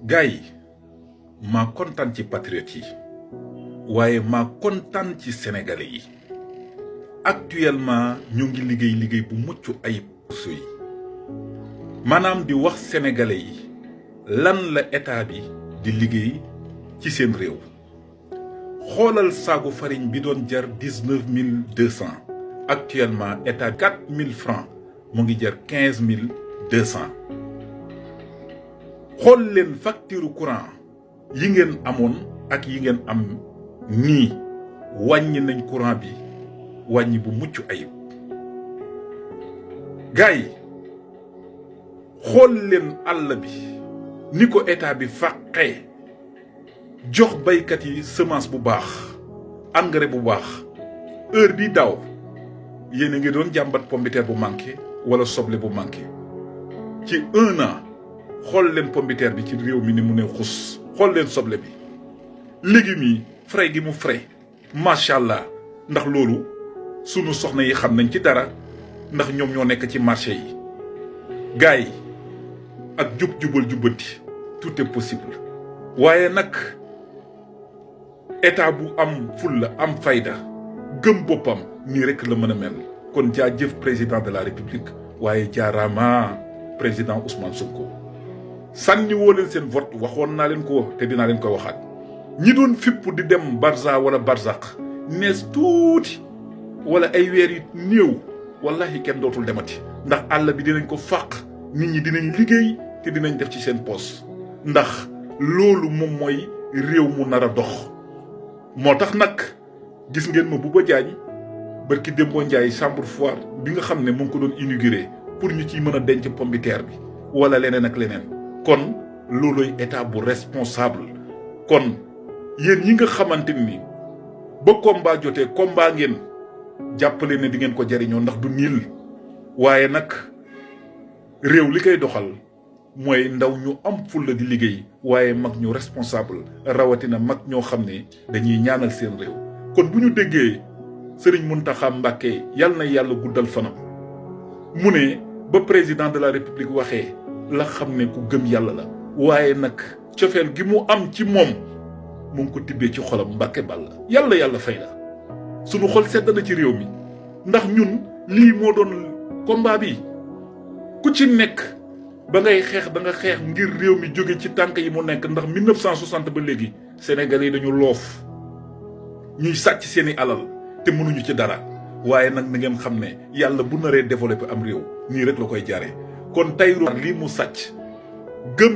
gars yi maa kontaan ci patriotes yi waaye maa kontaan ci sénégalais yi actuellement ñu ngi liggéey bu mucc ayib yi maanaam di wax sénégalais yi lan la état bi di liggéey ci seen réew xoolal saagu farine bi doon jar 19 200 actuellement état 4000 francs mu ngi jar 15 200 xool leen facture courant yi ngeen amoon ak yi ngeen am nii wàññi nañ courant bi wàññi bu mucc ayib gars yi xool leen àll bi ni ko état bi fàqee jox baykat yi semence bu baax engrais bu baax heure bi daaw yéen a ngi doon jàmbat pomme de terre bu manqué wala soble bu manqué ci 1 an xool leen pomme de terre bi ci réew mi ni mu ne xus xool leen soble bi légumes yi frais gi mu frais macha allah ndax loolu sunu soxna yi xam nañ ci dara ndax ñoom ñoo nekk ci marché yi gars yi ak jubal jubbanti tout est possible waaye nag état bu am fulla am fayda gëm boppam nii rek la mën a mel kon jaajëf président de la république waaye jaaraama président Ousmane Sonko sànni woo leen seen vote waxoon naa leen ko te dinaa leen koy waxaat ñi doon fipp di dem Barza wala Barzak nees tuuti wala ay weer yu néew wallahi kenn dootul demati ndax àll bi dinañ ko fàq nit ñi dinañ liggéey te dinañ def ci seen poos ndax loolu moom mooy réew mu nar a dox moo tax nag gis ngeen ma Bouba Diagne barki Dembo Ndiaye chambre foire bi nga xam ne mu ngi ko doon inauguré pour ñu ciy mën a denc pomme de terre bi wala leneen ak leneen kon looloy état bu responsable kon yéen ñi nga xamante ni ba combat jotee combat ngeen jàppale ne di ngeen ko jariñoo ndax du niil waaye nag réew li koy doxal mooy ndaw ñu am fulla di liggéey waaye mag ñu responsable rawatina mag ñoo xam ne dañuy ñaanal seen réew kon bu ñu déggee Serigne Mountakha Mbacké yal na yàlla guddal fanam mu ne ba président de la république waxee la xam ne ku gëm yàlla la waaye nag cofeel gi mu am ci moom mu ngi ko tibbee ci xolam Mbacké Balla yàlla fay la sunu xol sedd na ci réew mi ndax ñun lii moo doon combat bi ku ci nekk ba ngay xeex da nga xeex ngir réew mi jóge ci tànk yi mu nekk ndax 1960 ba léegi Sénégalais yi dañu loof ñuy sàcc seeni alal te mënuñu ci dara waaye nag na ngeen xam ne yàlla bu naree développé am réew nii rek la koy jaaree kon tey lii mu sàcc gëm